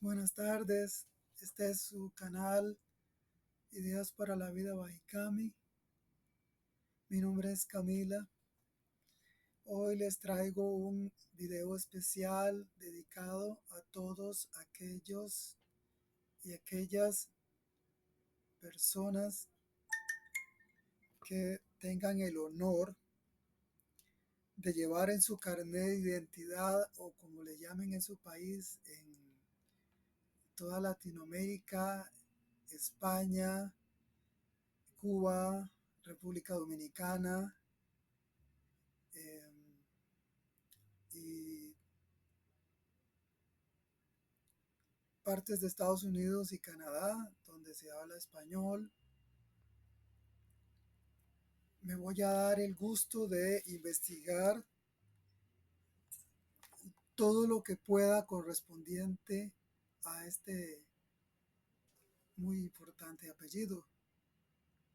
Buenas tardes, este es su canal Ideas para la Vida by Cami. Mi nombre es Camila. Hoy les traigo un video especial dedicado a todos aquellos y aquellas personas que tengan el honor de llevar en su carnet de identidad, o como le llamen en su país, en toda Latinoamérica, España, Cuba, República Dominicana, eh, y partes de Estados Unidos y Canadá, donde se habla español. Me voy a dar el gusto de investigar todo lo que pueda correspondiente a este muy importante apellido.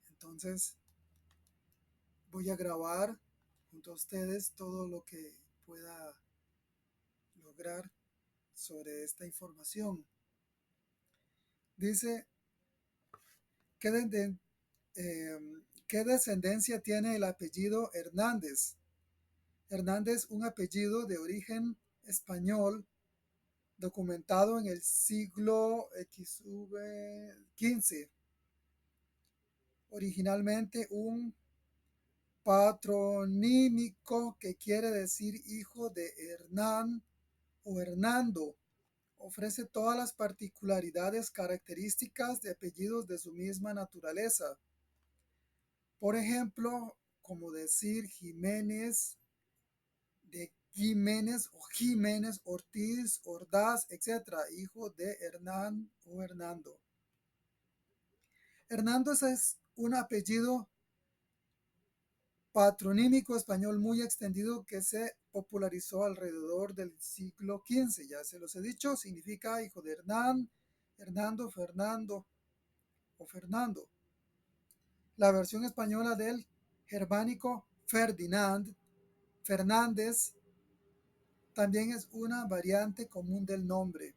Entonces voy a grabar junto a ustedes todo lo que pueda lograr sobre esta información. Dice, ¿qué, ¿qué descendencia tiene el apellido Hernández? Hernández, un apellido de origen español documentado en el siglo XV, originalmente un patronímico que quiere decir hijo de Hernán o Hernando. Ofrece todas las particularidades características de apellidos de su misma naturaleza. Por ejemplo, como decir Jiménez, de Jiménez o Jiménez, Ortiz, Ordaz, etc., hijo de Hernán o Hernando. Hernández es un apellido patronímico español muy extendido que se popularizó alrededor del siglo XV. Ya se los he dicho, significa hijo de Hernán, Hernando, Fernando o Fernando. La versión española del germánico Ferdinand, Fernández, también es una variante común del nombre.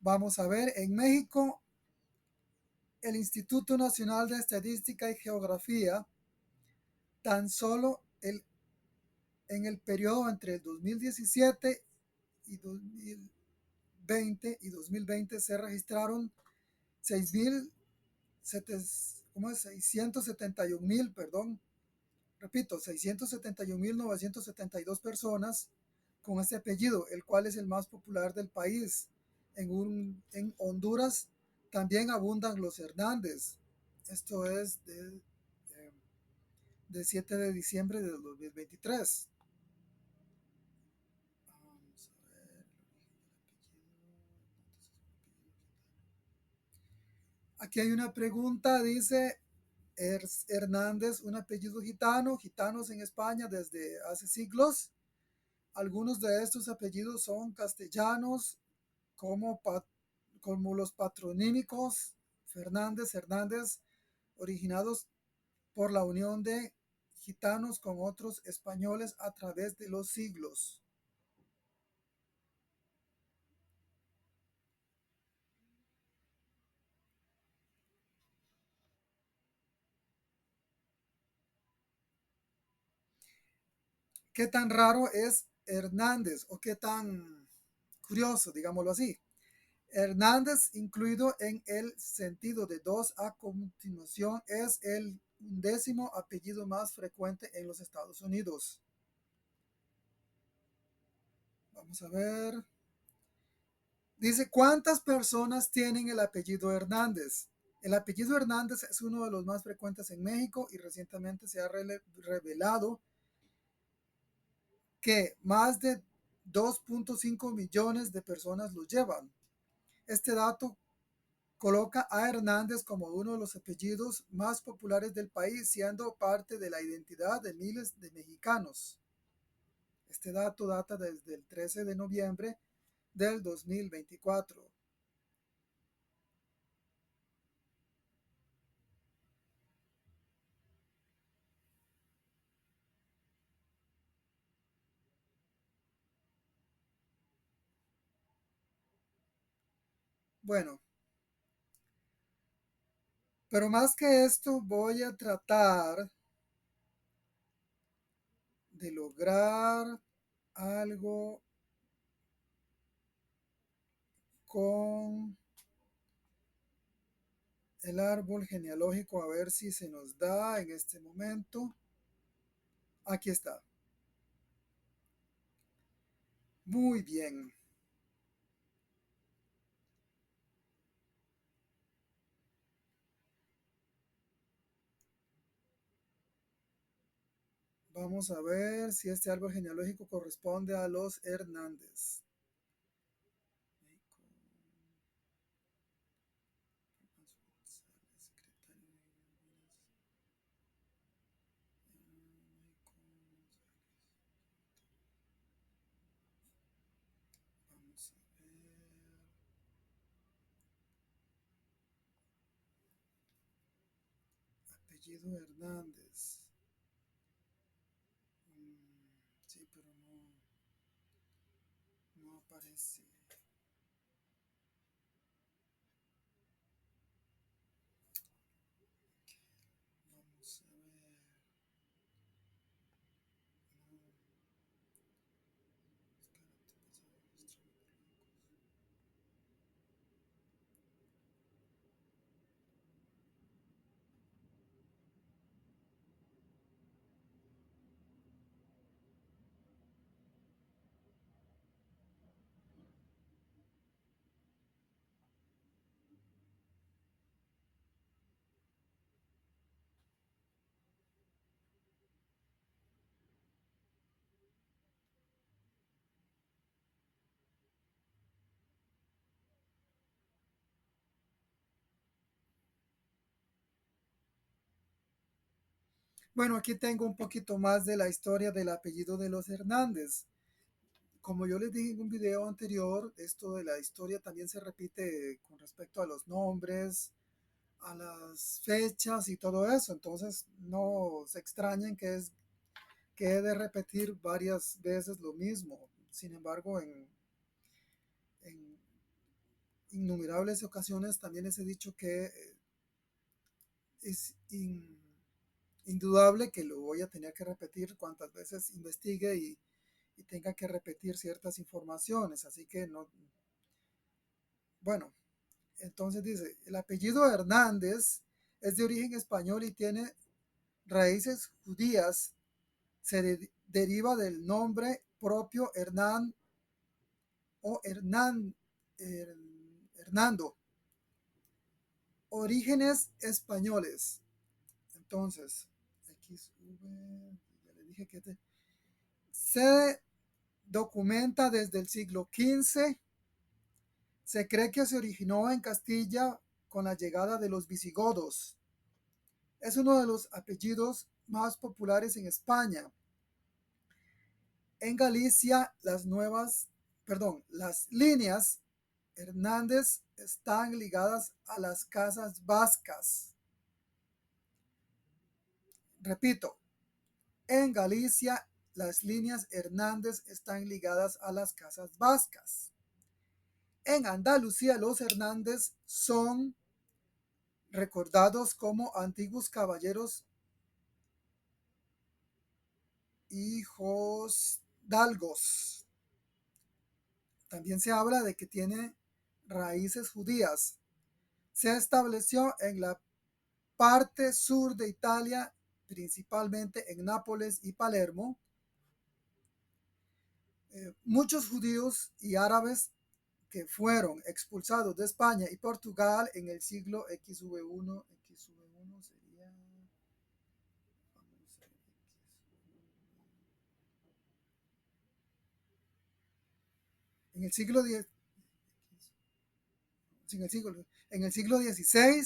Vamos a ver, en México, el Instituto Nacional de Estadística y Geografía, tan solo en el periodo entre el 2017 y 2020 se registraron 671.000, repito, 671.972 personas con este apellido, el cual es el más popular del país. En Honduras también abundan los Hernández. Esto es de 7 de diciembre de 2023. Vamos a ver. Aquí hay una pregunta, dice Hernández, un apellido gitano, gitanos en España desde hace siglos. Algunos de estos apellidos son castellanos, como, como los patronímicos Fernández, Hernández, originados por la unión de gitanos con otros españoles a través de los siglos. ¿Qué tan raro es Hernández o qué tan curioso, digámoslo así? Hernández, incluido en el sentido de dos a continuación, es el 11º apellido más frecuente en los Estados Unidos. Vamos a ver. Dice, ¿cuántas personas tienen el apellido Hernández? El apellido Hernández es uno de los más frecuentes en México y recientemente se ha revelado que más de 2.5 millones de personas lo llevan. Este dato coloca a Hernández como uno de los apellidos más populares del país, siendo parte de la identidad de miles de mexicanos. Este dato data desde el 13 de noviembre del 2024. Bueno, pero más que esto voy a tratar de lograr algo con el árbol genealógico, a ver si se nos da en este momento. Aquí está. Muy bien. Vamos a ver si este árbol genealógico corresponde a los Hernández. Vamos a ver. Apellido Hernández. Sí, pero no aparece. Vamos a ver. No, bueno, aquí tengo un poquito más de la historia del apellido de los Hernández. Como yo les dije en un video anterior, esto de la historia también se repite con respecto a los nombres, a las fechas y todo eso. Entonces no se extrañen que he de repetir varias veces lo mismo. Sin embargo, en innumerables ocasiones también les he dicho que es indudable que lo voy a tener que repetir cuantas veces investigue y tenga que repetir ciertas informaciones. Así que no, bueno, entonces dice, el apellido Hernández es de origen español y tiene raíces judías. Deriva del nombre propio Hernán o Hernando. Orígenes españoles. Entonces, XV, ya le dije que se documenta desde el siglo XV. Se cree que se originó en Castilla con la llegada de los visigodos. Es uno de los apellidos más populares en España. En Galicia, las líneas Hernández están ligadas a las casas vascas. Repito, en Galicia las líneas Hernández están ligadas a las casas vascas. En Andalucía los Hernández son recordados como antiguos caballeros hijos dalgos. También se habla de que tiene raíces judías. Se estableció en la parte sur de Italia, principalmente en Nápoles y Palermo. Muchos judíos y árabes que fueron expulsados de España y Portugal en el siglo XV1, XV1 sería, en el siglo X, en el siglo XVI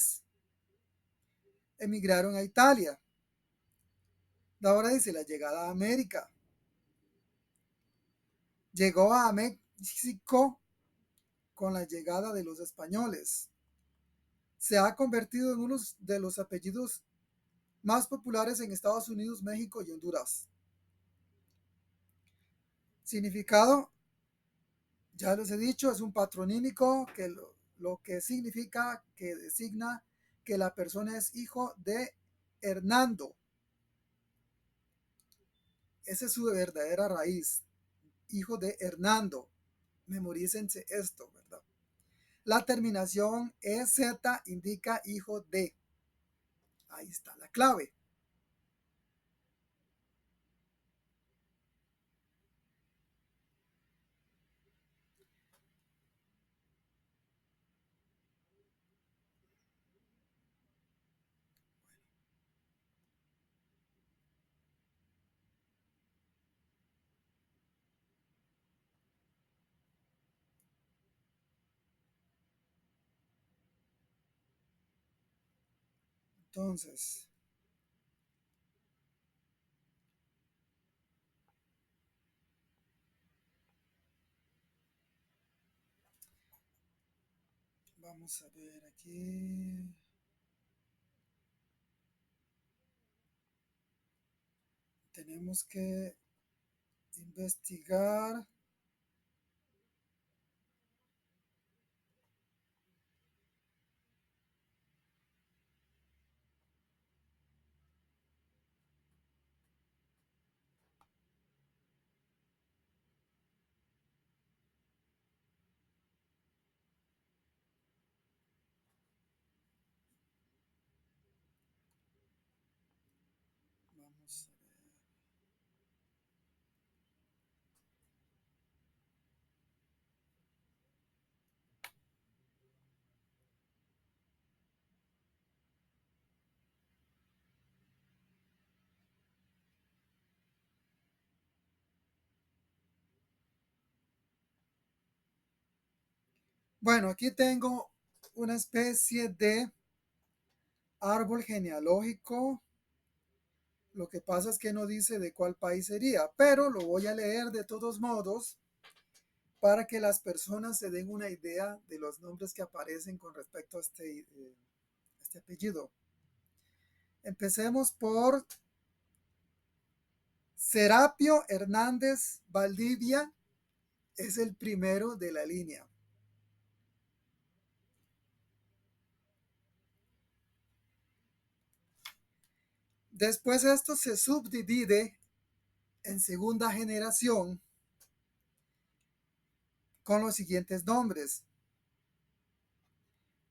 emigraron a Italia. De ahora dice la llegada a América. Llegó a México con la llegada de los españoles. Se ha convertido en uno de los apellidos más populares en Estados Unidos, México y Honduras. Significado, ya les he dicho, es un patronímico que lo que significa que designa que la persona es hijo de Hernando. Esa es su verdadera raíz, hijo de Hernando. Memorícense esto, ¿verdad? La terminación EZ indica hijo de. Ahí está la clave. Entonces, vamos a ver aquí. Tenemos que investigar. Vamos a ver. Bueno, aquí tengo una especie de árbol genealógico. Lo que pasa es que no dice de cuál país sería, pero lo voy a leer de todos modos para que las personas se den una idea de los nombres que aparecen con respecto a este apellido. Empecemos por Serapio Hernández Valdivia, es el primero de la línea. Después esto se subdivide en segunda generación con los siguientes nombres: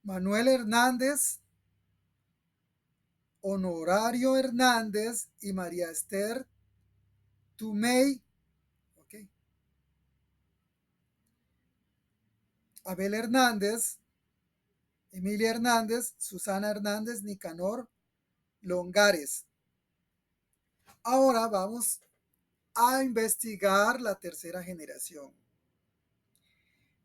Manuel Hernández, Honorario Hernández y María Esther Tumey, okay. Abel Hernández, Emilia Hernández, Susana Hernández, Nicanor Longares. Ahora vamos a investigar la tercera generación.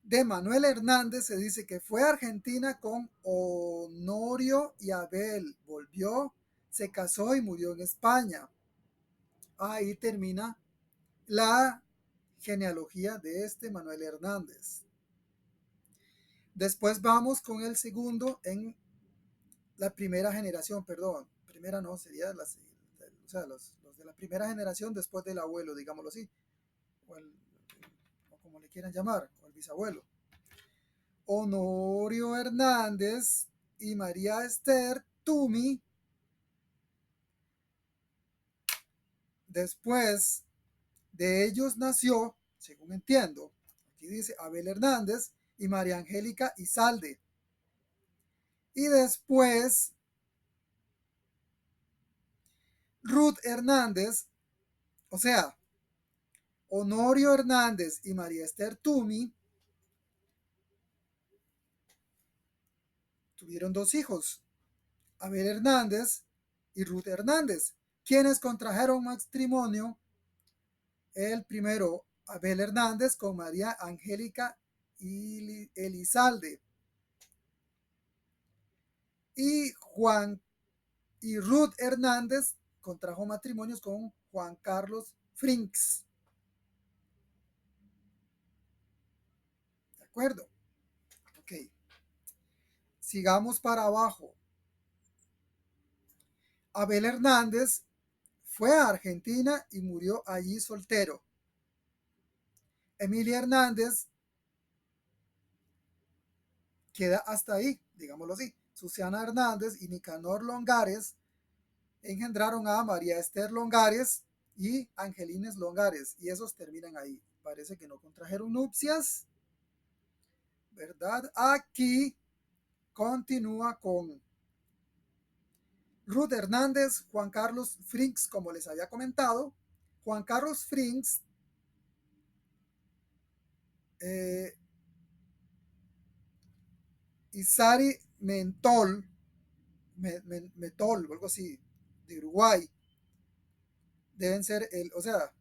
De Manuel Hernández se dice que fue a Argentina con Honorio y Abel, volvió, se casó y murió en España. Ahí termina la genealogía de este Manuel Hernández. Después vamos con el segundo en la primera generación, perdón, primera no, sería o sea, los de la primera generación después del abuelo, digámoslo así, o como le quieran llamar, o el bisabuelo. Honorio Hernández y María Esther Tumi. Después de ellos nació, según entiendo, aquí dice Abel Hernández y María Angélica Izalde. Y después Ruth Hernández, o sea, Honorio Hernández y María Esther Tumi tuvieron dos hijos, Abel Hernández y Ruth Hernández, quienes contrajeron matrimonio. El primero, Abel Hernández con María Angélica Elizalde. Y Ruth Hernández contrajo matrimonios con Juan Carlos Frinks. ¿De acuerdo? Ok. Sigamos para abajo. Abel Hernández fue a Argentina y murió allí soltero. Emilia Hernández, queda hasta ahí, digámoslo así. Susana Hernández y Nicanor Longares engendraron a María Esther Longares y Angelines Longares, y esos terminan ahí. Parece que no contrajeron nupcias, ¿verdad? Aquí continúa con Ruth Hernández, Juan Carlos Frings, como les había comentado. Juan Carlos Frings y Sari Metol, o algo así, de Uruguay, deben ser o sea,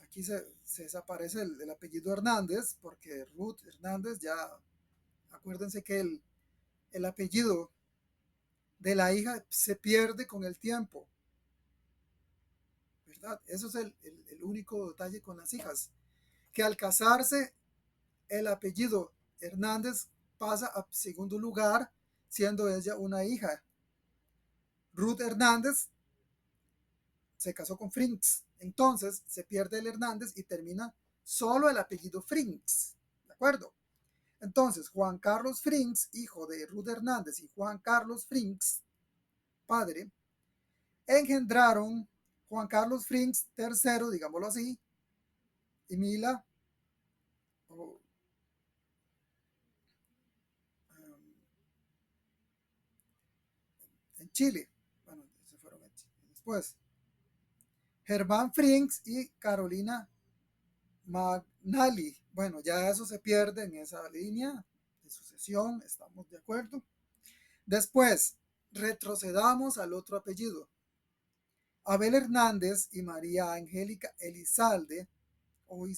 aquí se desaparece el apellido Hernández, porque Ruth Hernández ya, acuérdense que el apellido de la hija se pierde con el tiempo, ¿verdad? Eso es el único detalle con las hijas, que al casarse el apellido Hernández pasa a segundo lugar, siendo ella una hija. Ruth Hernández se casó con Frings, entonces se pierde el Hernández y termina solo el apellido Frings, ¿de acuerdo? Entonces, Juan Carlos Frings, hijo de Ruth Hernández, y Juan Carlos Frings, padre, engendraron Juan Carlos Frings III, digámoslo así, y Mila, oh, en Chile. Bueno, se fueron en Chile. Después, Germán Frings y Carolina Magnali. Bueno, ya eso se pierde en esa línea de sucesión, estamos de acuerdo. Después, retrocedamos al otro apellido. Abel Hernández y María Angélica Elizalde, o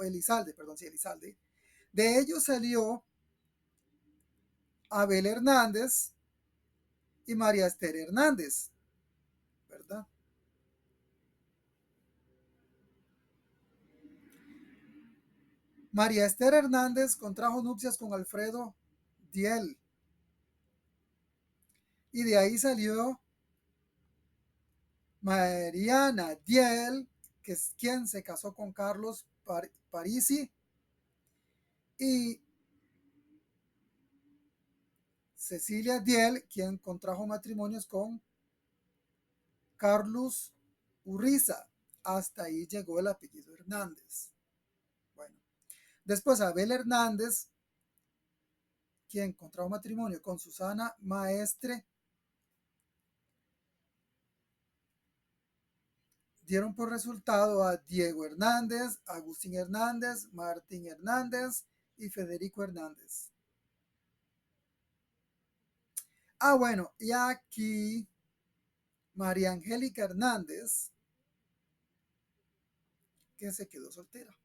Elizalde, perdón, sí, Elizalde. De ellos salió Abel Hernández y María Esther Hernández, ¿verdad? María Esther Hernández contrajo nupcias con Alfredo Diel, y de ahí salió Mariana Diel, que es quien se casó con Carlos Parisi, y Cecilia Diel, quien contrajo matrimonios con Carlos Urriza. Hasta ahí llegó el apellido Hernández. Bueno, después Abel Hernández, quien contrajo matrimonio con Susana Maestre, dieron por resultado a Diego Hernández, Agustín Hernández, Martín Hernández y Federico Hernández. Ah, bueno, y aquí María Angélica Hernández, que se quedó soltera.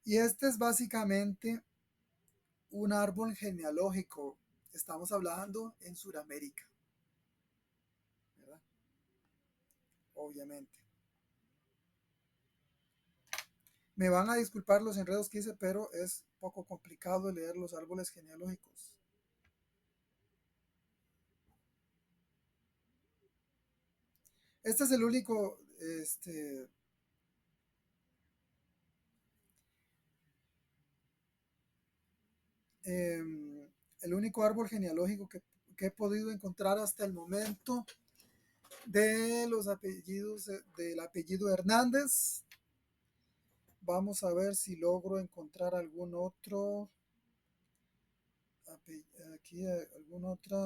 Y este es básicamente un árbol genealógico. Estamos hablando en Sudamérica, ¿verdad? Obviamente. Me van a disculpar los enredos que hice, pero es poco complicado leer los árboles genealógicos. Este es el único, el único árbol genealógico que he podido encontrar hasta el momento de los apellidos, del apellido Hernández. Vamos a ver si logro encontrar algún otro, aquí alguna otra,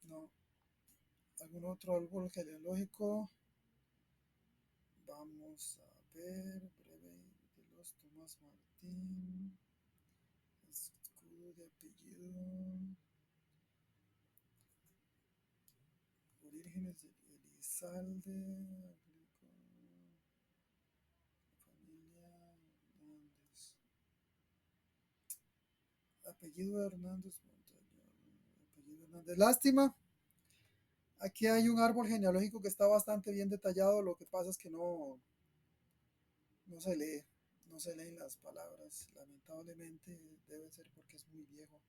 no, algún otro árbol genealógico. Vamos a ver, breve de los Tomás Martín, escudo de apellido, orígenes de Elizalde, familia Hernández, apellido Hernández, apellido Hernández. Lástima, aquí hay un árbol genealógico que está bastante bien detallado, lo que pasa es que no se lee, no se leen las palabras, lamentablemente debe ser porque es muy viejo.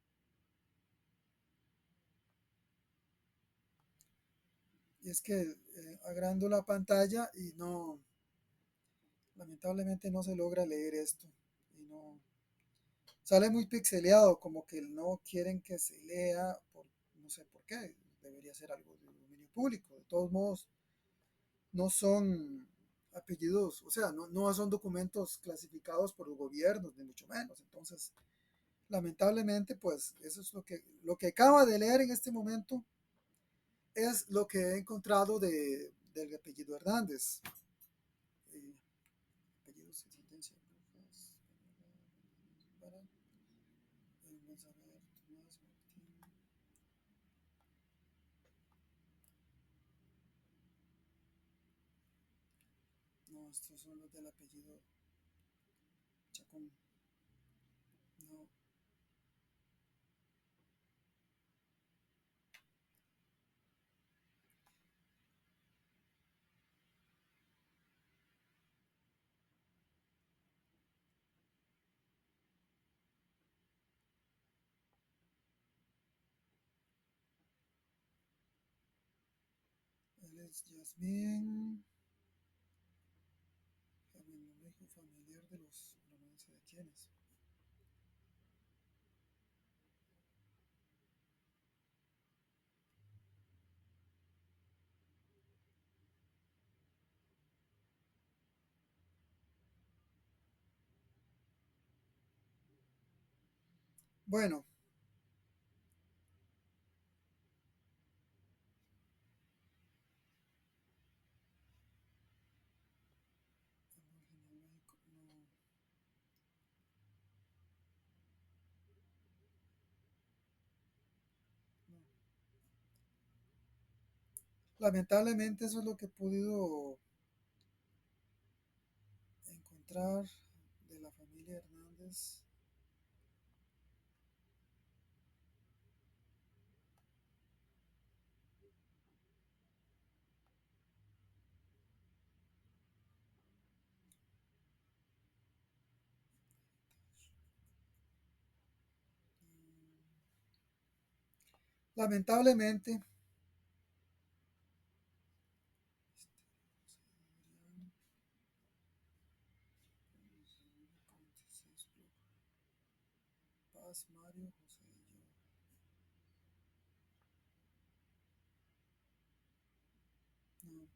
Y es que agrando la pantalla y no, Lamentablemente no se logra leer esto. Y no. Sale muy pixeleado, como que no quieren que se lea, no sé por qué. Debería ser algo de dominio público. De todos modos, no son apellidos, o sea, no son documentos clasificados por los gobiernos, ni mucho menos. Entonces, lamentablemente, pues eso es lo que acaba de leer en este momento es lo que he encontrado del apellido Hernández. Apellidos de sentencia. Vamos a ver, Tomás Martín. No, estos son los del apellido Chacón. No, él es Yasmín. El hijo familiar de los. No sé de quiénes. Bueno, no, no. Lamentablemente eso es lo que he podido encontrar de la familia Hernández. Lamentablemente, Paz, Mario, José y yo. No, no.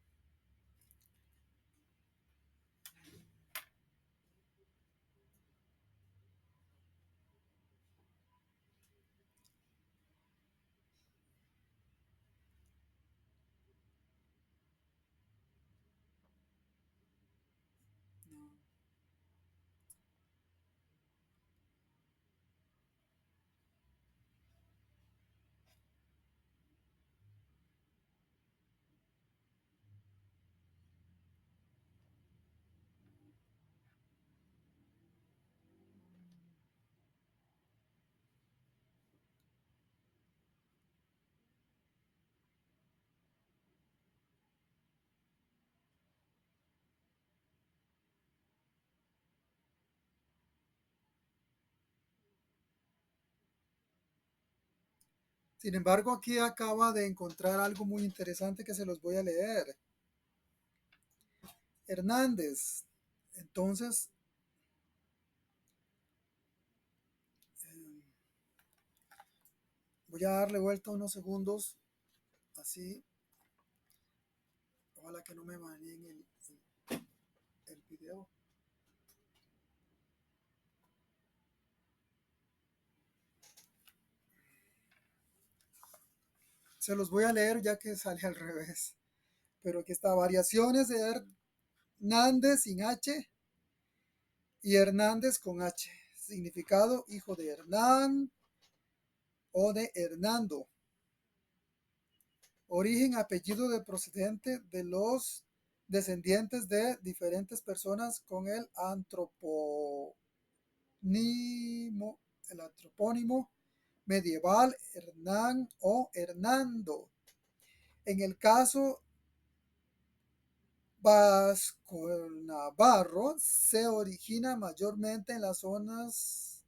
Sin embargo, aquí acaba de encontrar algo muy interesante que se los voy a leer. Hernández. Entonces, eh, voy a darle vuelta unos segundos, así. Ojalá que no me baneen el video. Se los voy a leer ya que sale al revés. Pero aquí está, variaciones de Hernández sin H y Hernández con H. Significado, hijo de Hernán o de Hernando. Origen, apellido de procedente de los descendientes de diferentes personas con el antropónimo medieval Hernán o Hernando. En el caso vasco-navarro se origina mayormente en las zonas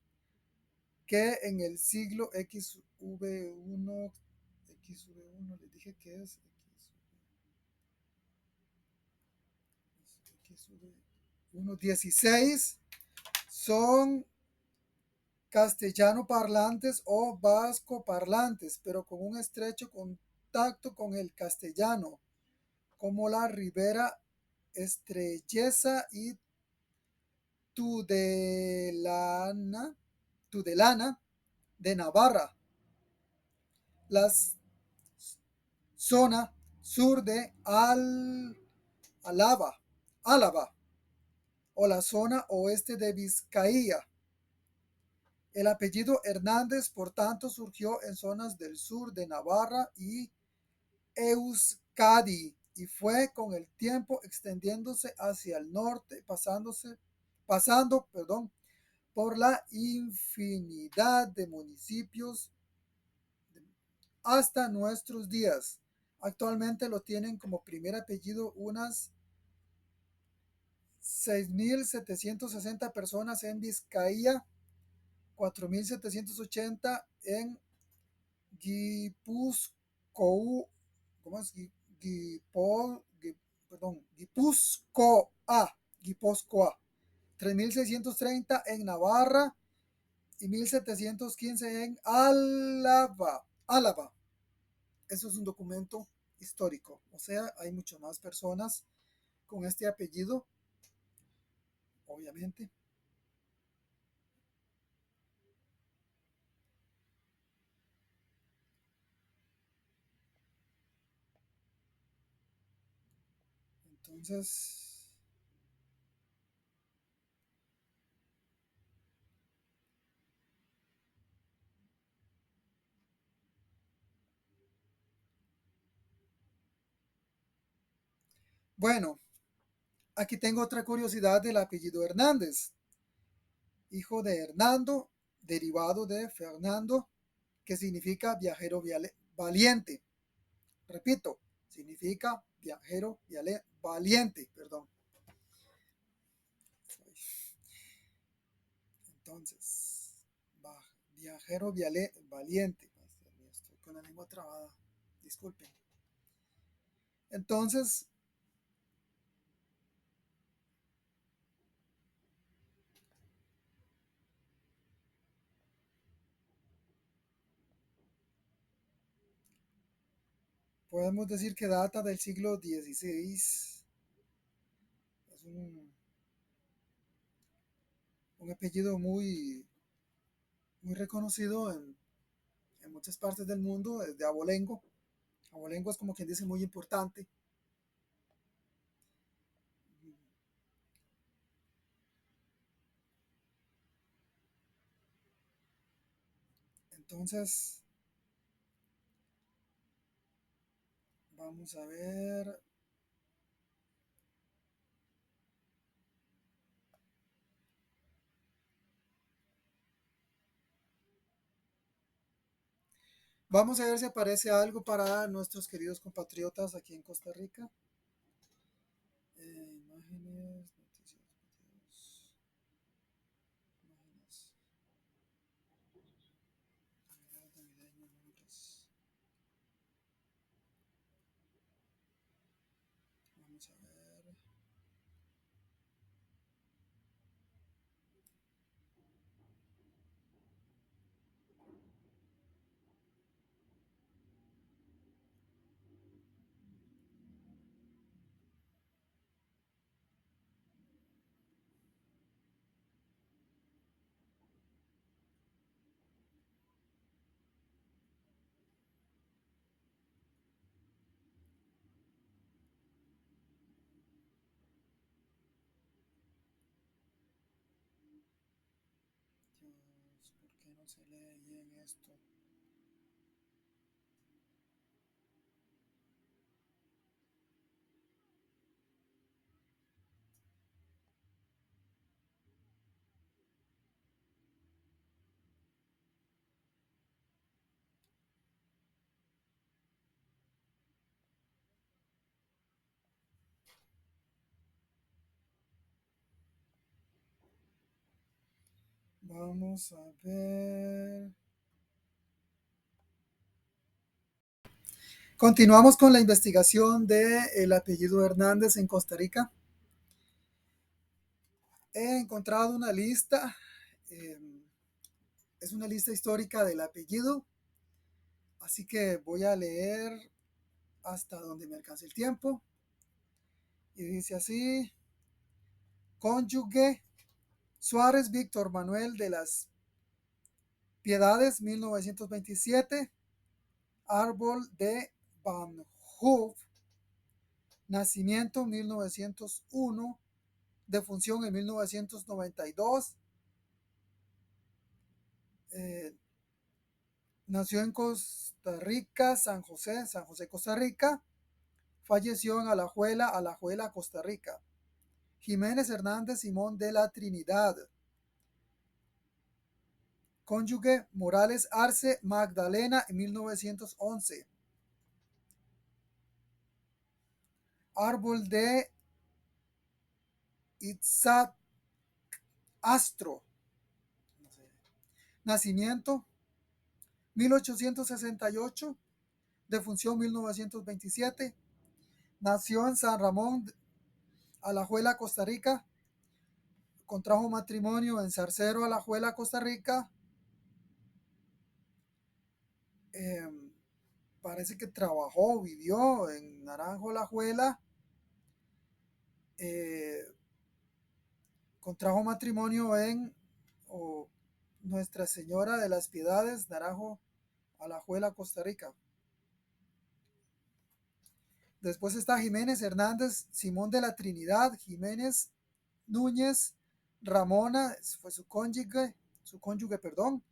que en el siglo XV1, les dije que es XV1, unos 16 son castellano parlantes o vasco parlantes, pero con un estrecho contacto con el castellano, como la Ribera Estrellesa y Tudelana, Tudelana de Navarra, la zona sur de Álava, Álava o la zona oeste de Vizcaya. El apellido Hernández, por tanto, surgió en zonas del sur de Navarra y Euskadi y fue con el tiempo extendiéndose hacia el norte, pasando por la infinidad de municipios hasta nuestros días. Actualmente lo tienen como primer apellido unas 6.760 personas en Vizcaya, 4.780 en Guipúzcoa, ¿cómo es? Guipúzcoa, Guipúzcoa, 3.630 en Navarra y 1.715 en Álava. Álava. Eso es un documento histórico. O sea, hay mucho más personas con este apellido, obviamente. Entonces, bueno, aquí tengo otra curiosidad del apellido Hernández. Hijo de Hernando, derivado de Fernando, que significa viajero valiente. Repito, significa viajero valiente, perdón. Entonces, viajero valiente. Estoy con la lengua trabada. Disculpen. Entonces, podemos decir que data del siglo XVI. Es un apellido muy reconocido en muchas partes del mundo, de abolengo. Abolengo es como quien dice muy importante. Entonces, vamos a ver. Vamos a ver si aparece algo para nuestros queridos compatriotas aquí en Costa Rica. Imágenes, noticias, videos, imágenes, navideño, nombres. Vamos a ver. Dios, ¿por qué no se lee bien esto? Vamos a ver. Continuamos con la investigación del apellido Hernández en Costa Rica. He encontrado una lista, es una lista histórica del apellido, así que voy a leer hasta donde me alcance el tiempo. Y dice así: cónyuge Suárez Víctor Manuel de las Piedades, 1927, árbol de Van Hoof, nacimiento 1901, defunción en 1992. Nació en Costa Rica, San José, Costa Rica. Falleció en Alajuela, Costa Rica. Jiménez Hernández Simón de la Trinidad. Cónyuge Morales Arce Magdalena en 1911. Árbol de Itzat Astro. No sé. Nacimiento 1868. Defunción 1927. Nació en San Ramón, Alajuela, Costa Rica. Contrajo matrimonio en Zarcero, Alajuela, Costa Rica. Parece que trabajó, vivió en Naranjo, Alajuela. Contrajo matrimonio en Nuestra Señora de las Piedades, Naranjo, Alajuela, Costa Rica. Después está Jiménez Hernández Simón de la Trinidad, Jiménez Núñez Ramona, fue su cónyuge, perdón.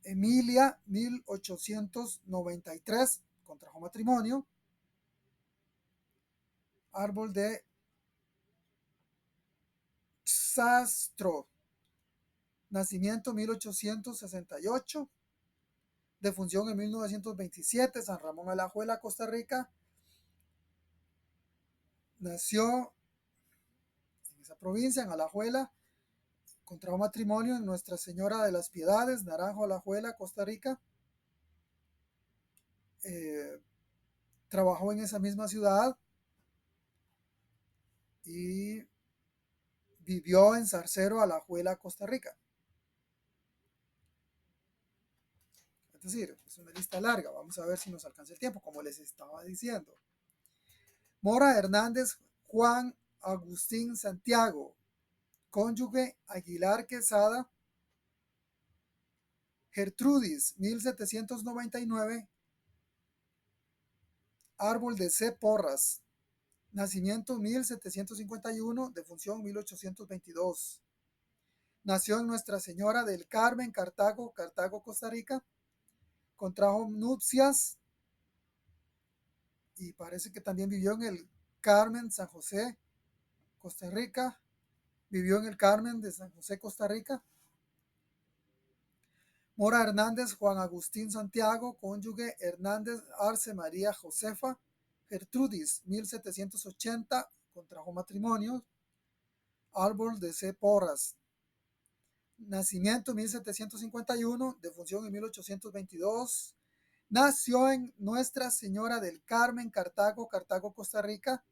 Emilia, 1893, contrajo matrimonio. Árbol de Sastro, nacimiento 1868, defunción en 1927, San Ramón Alajuela, Costa Rica. Nació en esa provincia, en Alajuela. Contrajo matrimonio en Nuestra Señora de las Piedades, Naranjo, Alajuela, Costa Rica. Trabajó en esa misma ciudad y vivió en Zarcero, Alajuela, Costa Rica. Es decir, es una lista larga. Vamos a ver si nos alcanza el tiempo, como les estaba diciendo. Mora Hernández Juan Agustín Santiago, cónyuge Aguilar Quesada Gertrudis, 1799, árbol de C. Porras, nacimiento 1751, defunción 1822. Nació en Nuestra Señora del Carmen, Cartago, Costa Rica. Contrajo nupcias y parece que también vivió en el Carmen, San José, Costa Rica. Vivió en el Carmen de San José, Costa Rica. Mora Hernández Juan Agustín Santiago, cónyuge Hernández Arce María Josefa Gertrudis, 1780, contrajo matrimonio. Árbol de C. Porras, nacimiento 1751, defunción en 1822. Nació en Nuestra Señora del Carmen, Cartago, Costa Rica.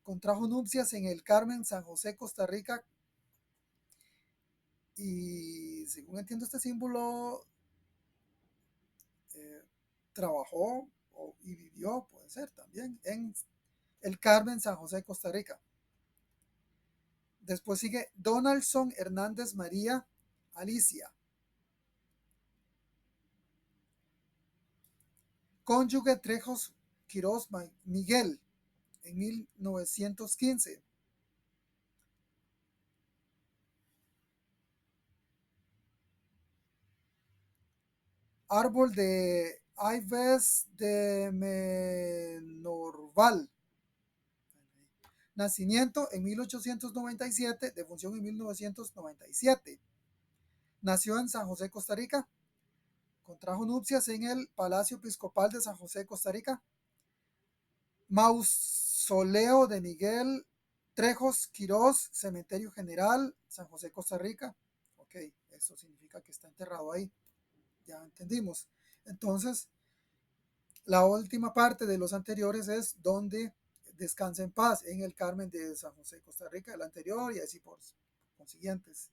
Contrajo nupcias en el Carmen, San José, Costa Rica. Y según entiendo este símbolo, trabajó y vivió, puede ser también, en el Carmen, San José, Costa Rica. Después sigue Donaldson Hernández María Alicia, cónyuge Trejos Quirós Miguel, en 1915. Árbol de Ives de Menorval, nacimiento en 1897, defunción en 1997. Nació en San José, Costa Rica. Contrajo nupcias en el Palacio Episcopal de San José, Costa Rica. Mausoleo de Miguel Trejos Quirós, Cementerio General, San José, Costa Rica. Ok, eso significa que está enterrado ahí. Ya entendimos. Entonces, la última parte de los anteriores es donde descansa en paz en el Carmen de San José, Costa Rica, el anterior y así por consiguientes.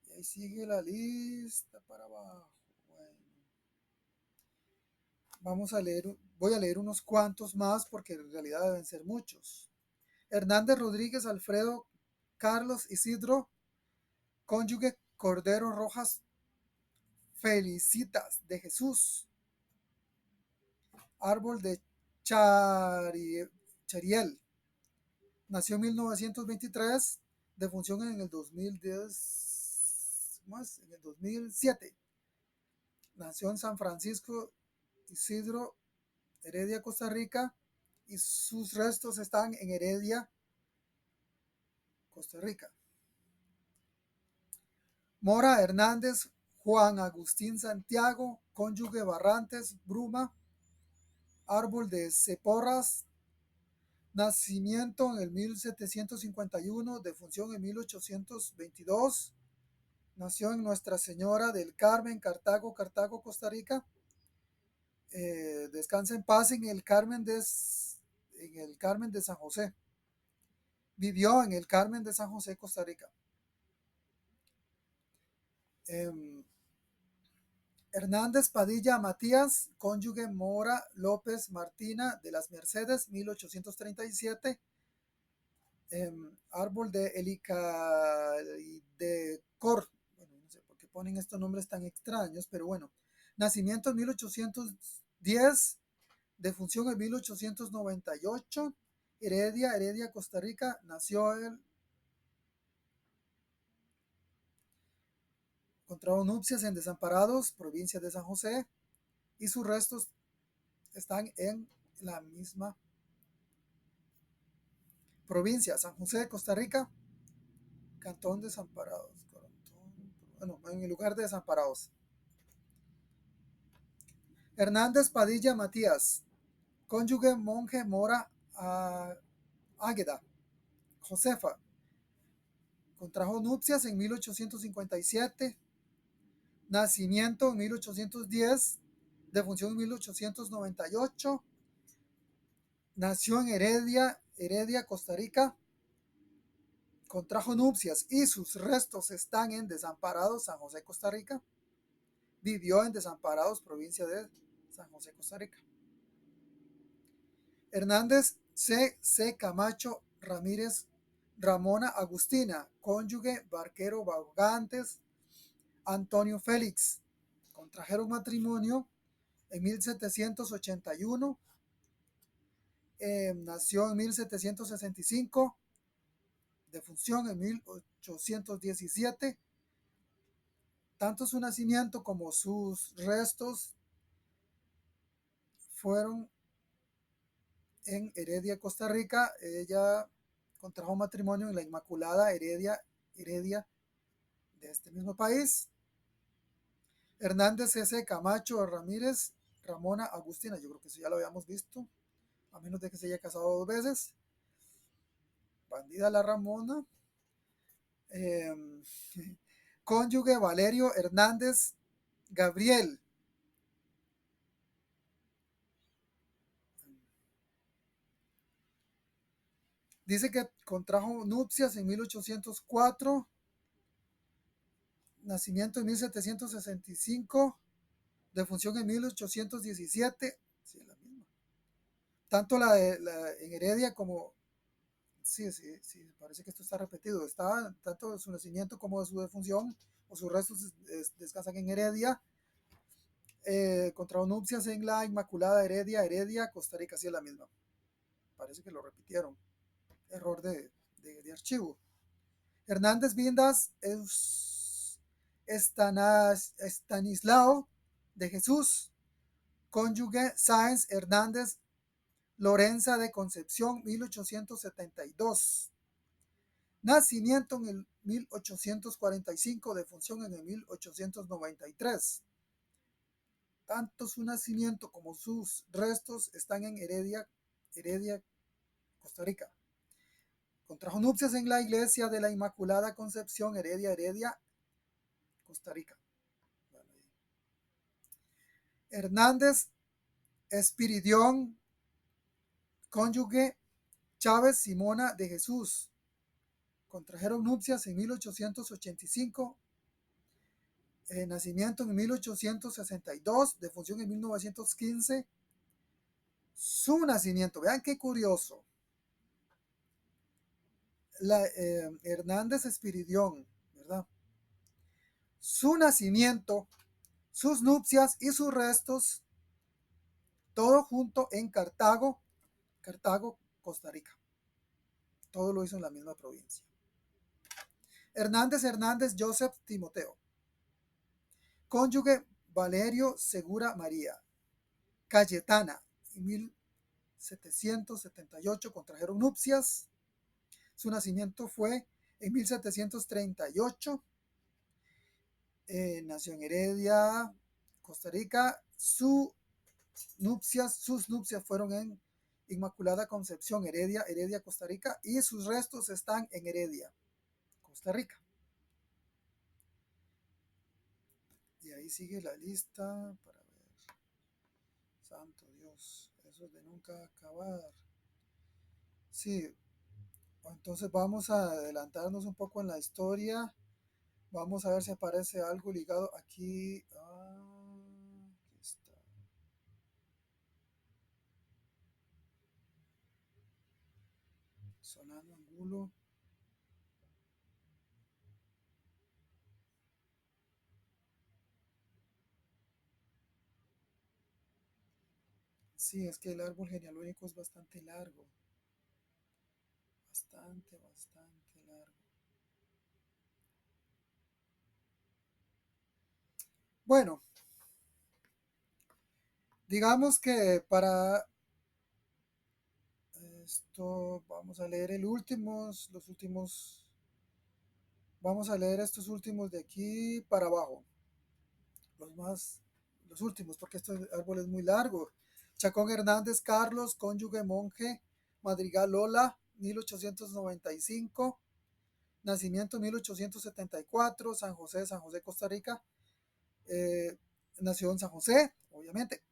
Y ahí sigue la lista para abajo. Bueno, voy a leer unos cuantos más porque en realidad deben ser muchos. Hernández Rodríguez Alfredo Carlos Isidro, cónyuge Cordero Rojas Felicitas de Jesús, árbol de Chariel, nació en 1923, defunción en el 2010, más, en el 2007. Nació en San Francisco Isidro, Heredia, Costa Rica, y sus restos están en Heredia, Costa Rica. Mora Hernández Juan Agustín Santiago, cónyuge Barrantes Bruma, árbol de Ceporras, nacimiento en el 1751, defunción en 1822. Nació en Nuestra Señora del Carmen, Cartago, Costa Rica. Descansa en paz en el Carmen de San José. Vivió en el Carmen de San José, Costa Rica. Hernández Padilla Matías, cónyuge Mora López Martina de las Mercedes, 1837. Árbol de Elicadecor. Bueno, no sé por qué ponen estos nombres tan extraños, pero bueno. Nacimiento en 1810, defunción en 1898. Heredia, Costa Rica. Nació él. Contrajo nupcias en Desamparados, provincia de San José, y sus restos están en la misma provincia, San José, Costa Rica, Cantón Desamparados. Bueno, en el lugar de Desamparados. Hernández Padilla Matías, cónyuge Monje Mora Águeda, Josefa. Contrajo nupcias en 1857, nacimiento en 1810, defunción en 1898. Nació en Heredia, Costa Rica. Contrajo nupcias y sus restos están en Desamparados, San José, Costa Rica. Vivió en Desamparados, provincia de San José, Costa Rica. Hernández C. Camacho Ramírez Ramona Agustina, cónyuge Barquero Vagantes Antonio Félix. Contrajeron matrimonio en 1781. Nació en 1765. Defunción en 1817. Tanto su nacimiento como sus restos fueron en Heredia, Costa Rica. Ella contrajo matrimonio en la Inmaculada Heredia de este mismo país. Hernández S. Camacho Ramírez Ramona Agustina, yo creo que eso ya lo habíamos visto, a menos de que se haya casado 2 veces. Bandida la Ramona. Cónyuge Valerio Hernández Gabriel. Dice que contrajo nupcias en 1804, nacimiento en 1765, defunción en 1817. Sí, la misma. Tanto en Heredia como... Sí, parece que esto está repetido. Está tanto de su nacimiento como de su defunción, o sus restos descansan en Heredia. Contrajo nupcias en la Inmaculada Heredia, Costa Rica, sí es la misma. Parece que lo repitieron. Error de archivo. Hernández Vindas Estanislao de Jesús, cónyuge Sáenz Hernández Lorenza de Concepción, 1872. Nacimiento en el 1845, defunción en el 1893. Tanto su nacimiento como sus restos están en Heredia, Costa Rica. Contrajo nupcias en la iglesia de la Inmaculada Concepción, Heredia, Costa Rica. Hernández Espiridión Cónyuge Chávez Simona de Jesús. Contrajeron nupcias en 1885. Nacimiento en 1862. Defunción en 1915. Su nacimiento, vean qué curioso. Hernández Espiridión, ¿verdad? Su nacimiento, sus nupcias y sus restos, todo junto en Cartago, Costa Rica. Todo lo hizo en la misma provincia. Hernández Joseph Timoteo. Cónyuge Valerio Segura María. Cayetana. En 1778 contrajeron nupcias. Su nacimiento fue en 1738. Nació en Heredia, Costa Rica. Sus nupcias fueron en Inmaculada Concepción, Heredia, Costa Rica, y sus restos están en Heredia, Costa Rica. Y ahí sigue la lista para ver. Santo Dios, eso es de nunca acabar. Sí, entonces vamos a adelantarnos un poco en la historia. Vamos a ver si aparece algo ligado aquí. Aquí está. Solano Angulo. Sí, es que el árbol genealógico es bastante largo. Bastante largo. Bueno, digamos que para esto vamos a leer vamos a leer estos últimos de aquí para abajo. Los últimos, porque este árbol es muy largo. Chacón Hernández Carlos, cónyuge monje, Madrigal Lola, 1895. Nacimiento 1874, San José, Costa Rica. Nació en San José, obviamente.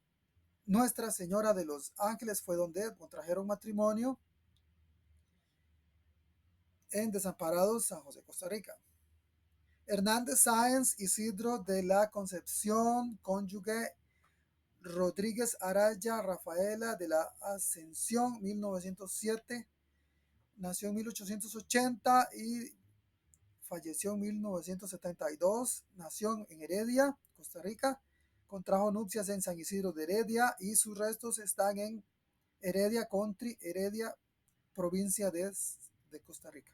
Nuestra Señora de los Ángeles fue donde contrajeron matrimonio en Desamparados, San José, Costa Rica. Hernández Sáenz Isidro de la Concepción, cónyuge Rodríguez Araya Rafaela de la Ascensión, 1907. Nació en 1880 y falleció en 1972. Nació en Heredia, Costa Rica. Contrajo nupcias en San Isidro de Heredia y sus restos están en Heredia Country, Heredia, provincia de Costa Rica.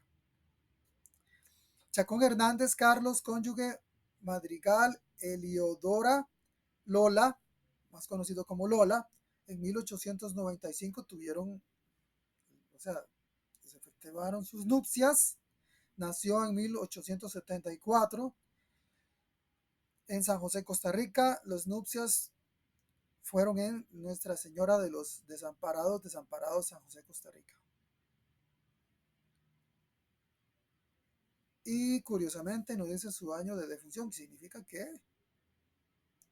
Chacón Hernández Carlos, cónyuge Madrigal Eliodora Lola, más conocido como Lola, en 1895 se efectuaron sus nupcias. Nació en 1874 en San José, Costa Rica. Las nupcias fueron en Nuestra Señora de los Desamparados, San José, Costa Rica. Y curiosamente no dice su año de defunción, que significa que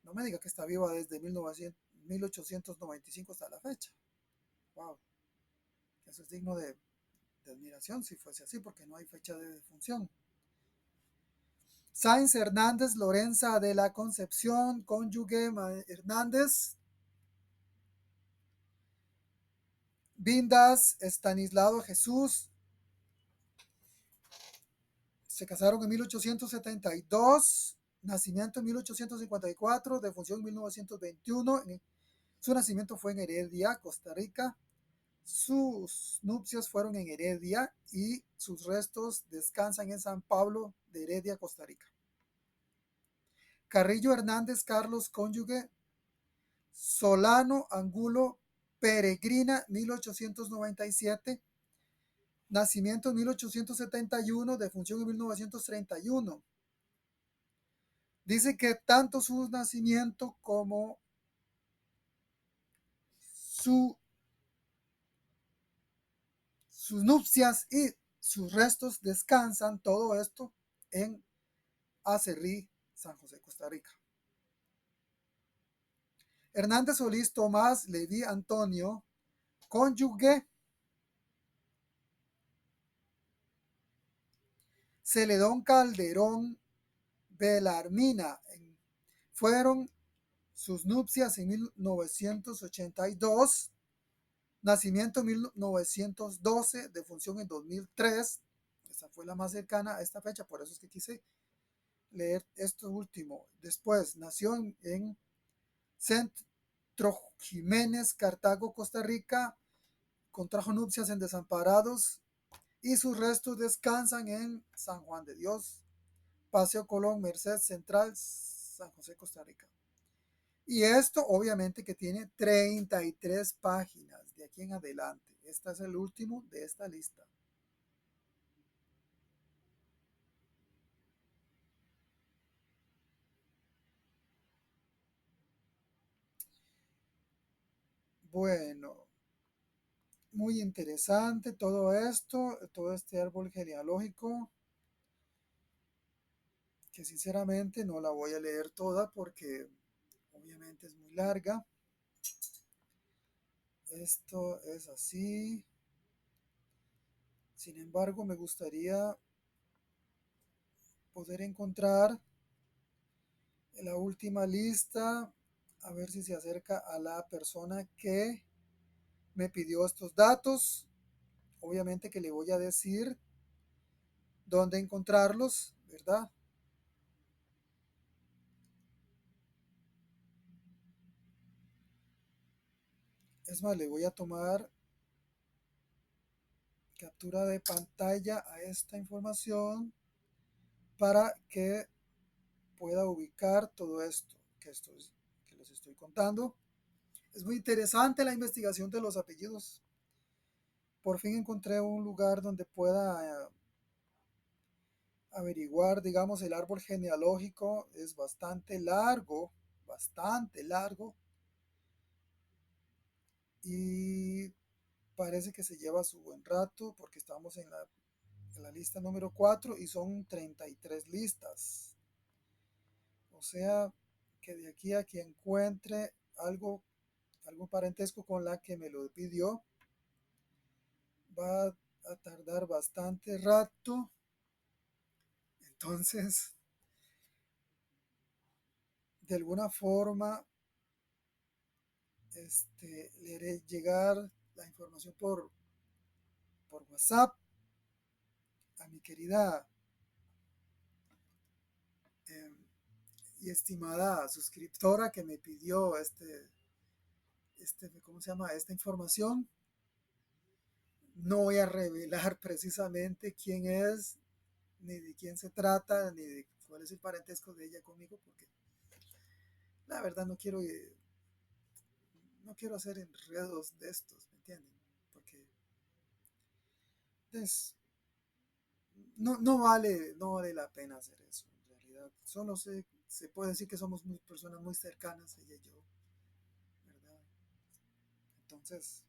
no me diga que está viva desde 1895 hasta la fecha. Wow, eso es digno de admiración si fuese así, porque no hay fecha de defunción. Sáenz Hernández Lorenza de la Concepción, cónyuge Hernández. Vindas Estanislao Jesús. Se casaron en 1872. Nacimiento en 1854. Defunción en 1921. Su nacimiento fue en Heredia, Costa Rica. Sus nupcias fueron en Heredia y sus restos descansan en San Pablo de Heredia, Costa Rica. Carrillo Hernández Carlos, cónyuge Solano Angulo Peregrina, 1897. Nacimiento en 1871, defunción en 1931. Dice que tanto su nacimiento como sus nupcias y sus restos descansan, todo esto en Acerrí, San José, Costa Rica. Hernández Solís Tomás Leví Antonio, cónyuge, Celedón Calderón Belarmina. Fueron sus nupcias en 1982, nacimiento en 1912, defunción en 2003. Esa fue la más cercana a esta fecha, por eso es que quise leer esto último. Después nació en Centro Jiménez, Cartago, Costa Rica, contrajo nupcias en Desamparados y sus restos descansan en San Juan de Dios, Paseo Colón, Merced Central, San José, Costa Rica. Y esto obviamente que tiene 33 páginas de aquí en adelante. Este es el último de esta lista. Bueno, muy interesante todo esto, todo este árbol genealógico, que sinceramente no la voy a leer toda porque obviamente es muy larga. Esto es así. Sin embargo, me gustaría poder encontrar la última lista, a ver si se acerca a la persona que me pidió estos datos. Obviamente que le voy a decir dónde encontrarlos, ¿verdad? Es más, le voy a tomar captura de pantalla a esta información para que pueda ubicar todo esto que les estoy contando. Es muy interesante la investigación de los apellidos. Por fin encontré un lugar donde pueda averiguar, digamos, el árbol genealógico. Es bastante largo, y parece que se lleva su buen rato porque estamos en la lista número 4 y son 33 listas. O sea que de aquí a que encuentre algún parentesco con la que me lo pidió, va a tardar bastante rato. Entonces, de alguna forma, le haré llegar la información por WhatsApp a mi querida eh, y estimada suscriptora que me pidió ¿cómo se llama? Esta información. No voy a revelar precisamente quién es, ni de quién se trata, ni de cuál es el parentesco de ella conmigo, porque la verdad no quiero hacer enredos de estos, ¿me entienden? Porque es, no vale la pena hacer eso, en realidad. Solo se puede decir que somos personas muy cercanas, ella y yo, ¿verdad? Entonces,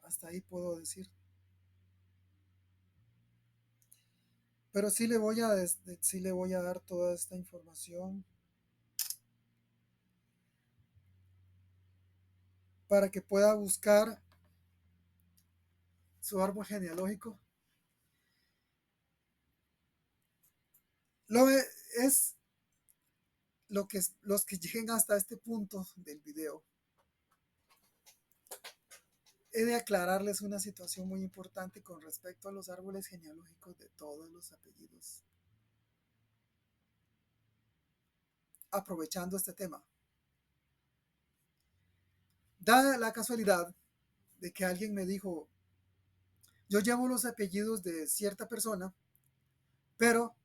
hasta ahí puedo decir. Pero sí le voy a dar toda esta información para que pueda buscar su árbol genealógico. Lo es los que lleguen hasta este punto del video. He de aclararles una situación muy importante con respecto a los árboles genealógicos de todos los apellidos. Aprovechando este tema, da la casualidad de que alguien me dijo, yo llevo los apellidos de cierta persona, pero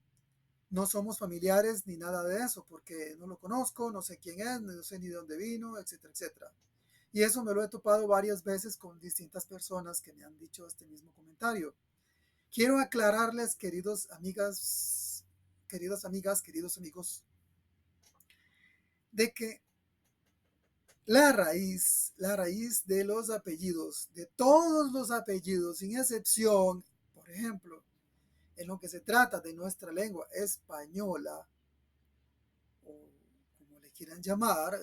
no somos familiares ni nada de eso, porque no lo conozco, no sé quién es, no sé ni de dónde vino, etcétera, etcétera. Y eso me lo he topado varias veces con distintas personas que me han dicho este mismo comentario. Quiero aclararles, queridas amigas, queridos amigos, de que la raíz de los apellidos, de todos los apellidos, sin excepción, por ejemplo, en lo que se trata de nuestra lengua española, o como le quieran llamar,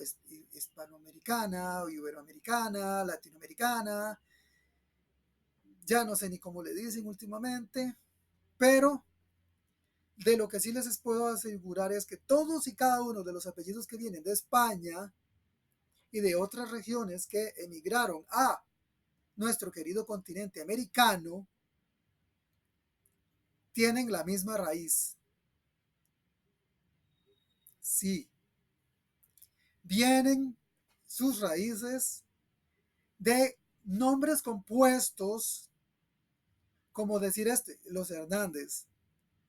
hispanoamericana, o iberoamericana, latinoamericana, Ya no sé ni cómo le dicen últimamente, pero de lo que sí les puedo asegurar es que todos y cada uno de los apellidos que vienen de España y de otras regiones que emigraron a nuestro querido continente americano tienen la misma raíz. Sí, vienen sus raíces de nombres compuestos, como decir los Hernández.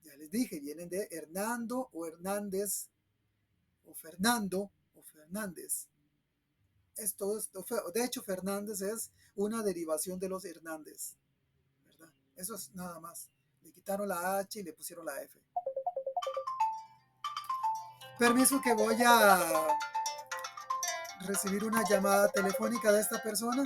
Ya les dije, vienen de Hernando o Hernández o Fernando o Fernández. De hecho, Fernández es una derivación de los Hernández, ¿verdad? Eso es nada más. Le quitaron la H y le pusieron la F. Permiso que voy a recibir una llamada telefónica de esta persona.